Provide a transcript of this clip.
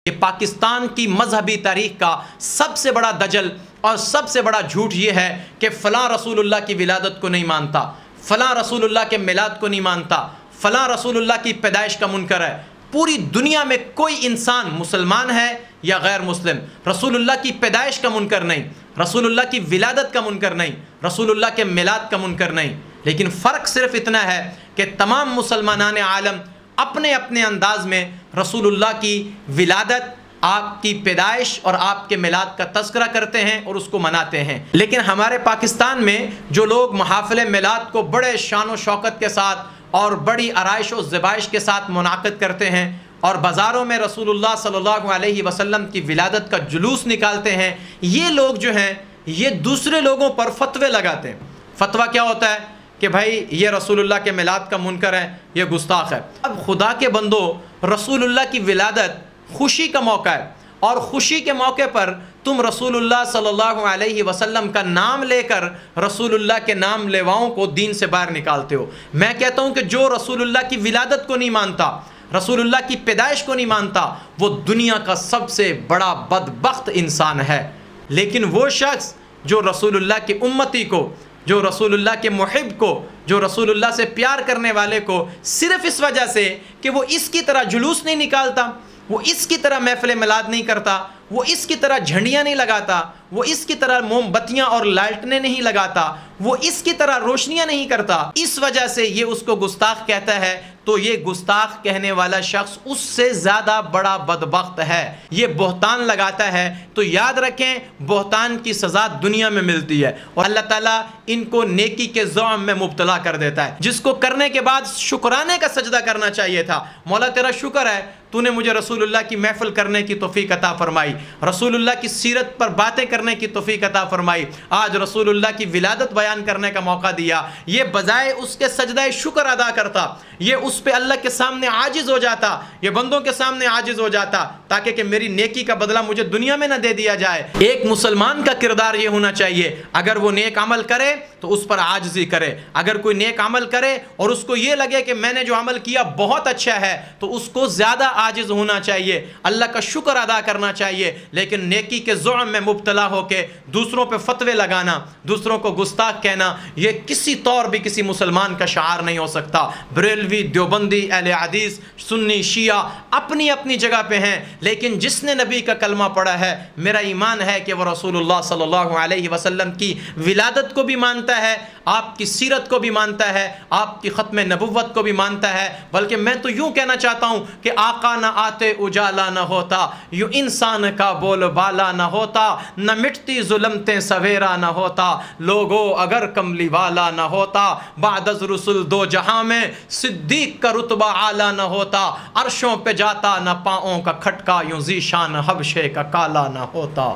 یہ پاکستان کی مذہبی تاریخ کا سب سے بڑا دجل اور سب سے بڑا جھوٹ یہ ہے کہ فلاں رسول اللہ کی ولادت کو نہیں مانتا، فلاں رسول اللہ کے میلاد کو نہیں مانتا، فلاں رسول اللہ کی پیدائش کا منکر ہے۔ پوری دنیا میں کوئی انسان مسلمان ہے یا غیر مسلم رسول اللہ کی پیدائش کا منکر نہیں، رسول اللہ کی ولادت کا منکر نہیں، رسول اللہ کے میلاد کا منکر نہیں۔ لیکن فرق صرف اتنا ہے کہ تمام مسلمانان عالم اپنے اپنے انداز میں رسول اللہ کی ولادت، آپ کی پیدائش اور آپ کے میلاد کا تذکرہ کرتے ہیں اور اس کو مناتے ہیں۔ لیکن ہمارے پاکستان میں جو لوگ محافل میلاد کو بڑے شان و شوکت کے ساتھ اور بڑی آرائش و ذبائش کے ساتھ منعقد کرتے ہیں اور بازاروں میں رسول اللہ صلی اللہ علیہ وسلم کی ولادت کا جلوس نکالتے ہیں، یہ لوگ جو ہیں یہ دوسرے لوگوں پر فتوے لگاتے ہیں۔ فتویٰ کیا ہوتا ہے کہ بھائی یہ رسول اللہ کے میلاد کا منکر ہے، یہ گستاخ ہے۔ اب خدا کے بندو، رسول اللہ کی ولادت خوشی کا موقع ہے، اور خوشی کے موقع پر تم رسول اللہ صلی اللہ علیہ وسلم کا نام لے کر رسول اللہ کے نام لیواؤں کو دین سے باہر نکالتے ہو۔ میں کہتا ہوں کہ جو رسول اللہ کی ولادت کو نہیں مانتا، رسول اللہ کی پیدائش کو نہیں مانتا، وہ دنیا کا سب سے بڑا بدبخت انسان ہے۔ لیکن وہ شخص جو رسول اللہ کی امتی کو، جو رسول اللہ کے محب کو، جو رسول اللہ سے پیار کرنے والے کو صرف اس وجہ سے کہ وہ اس کی طرح جلوس نہیں نکالتا، وہ اس کی طرح محفل میلاد نہیں کرتا، وہ اس کی طرح جھنڈیاں نہیں لگاتا، وہ اس کی طرح موم بتیاں اور لالٹنیں نہیں لگاتا، وہ اس کی طرح روشنیاں نہیں کرتا، اس وجہ سے یہ اس کو گستاخ کہتا ہے، تو یہ گستاخ کہنے والا شخص اس سے زیادہ بڑا بدبخت ہے۔ یہ بہتان لگاتا ہے تو یاد رکھیں بہتان کی سزا دنیا میں ملتی ہے، اور اللہ تعالیٰ ان کو نیکی کے زعم میں مبتلا کر دیتا ہے، جس کو کرنے کے بعد شکرانے کا سجدہ کرنا چاہیے تھا۔ مولا تیرا شکر ہے تو نے مجھے رسول اللہ کی محفل کرنے کی توفیق عطا فرمائی، رسول اللہ کی سیرت پر باتیں کرنے کی توفیق عطا فرمائی، آج رسول اللہ کی ولادت بیان کرنے کا موقع دیا۔ یہ بجائے اس کے سجدہ شکر ادا کرتا، یہ اس پہ اللہ کے سامنے عاجز ہو جاتا، یہ بندوں کے سامنے عاجز ہو جاتا، تاکہ کہ میری نیکی کا بدلہ مجھے دنیا میں نہ دے دیا جائے۔ ایک مسلمان کا کردار یہ ہونا چاہیے، اگر وہ نیک عمل کرے تو اس پر عاجزی کرے۔ اگر کوئی نیک عمل کرے اور اس کو یہ لگے کہ میں نے جو عمل کیا بہت اچھا ہے، تو اس کو زیادہ عاجز ہونا چاہیے، اللہ کا شکر ادا کرنا چاہیے۔ لیکن نیکی کے زعم میں مبتلا ہو کے دوسروں پہ فتوے لگانا، دوسروں کو گستاخ کہنا، یہ کسی طور بھی کسی مسلمان کا شعار نہیں ہو سکتا۔ بریلوی، دیوبندی، اہل حدیث، سنی، شیعہ اپنی اپنی جگہ پہ ہیں، لیکن جس نے نبی کا کلمہ پڑھا ہے، میرا ایمان ہے کہ وہ رسول اللہ صلی اللہ علیہ وسلم کی ولادت کو بھی مانتا ہے، آپ کی سیرت کو بھی مانتا ہے، آپ کی ختم نبوت کو بھی مانتا ہے۔ بلکہ میں تو یوں کہنا چاہتا ہوں کہ آقا نہ آتے اجالا نہ ہوتا، یوں انسان کا بول بالا نہ ہوتا، نہ مٹتی ظلمتیں سویرا نہ ہوتا، لوگو اگر کملی والا نہ ہوتا، بعد از رسول دو جہاں میں صدیق کا رتبہ اعلیٰ نہ ہوتا، عرشوں پہ جاتا نہ پاؤں کا کھٹکا، یوں ذیشان حبشے کا کالا نہ ہوتا۔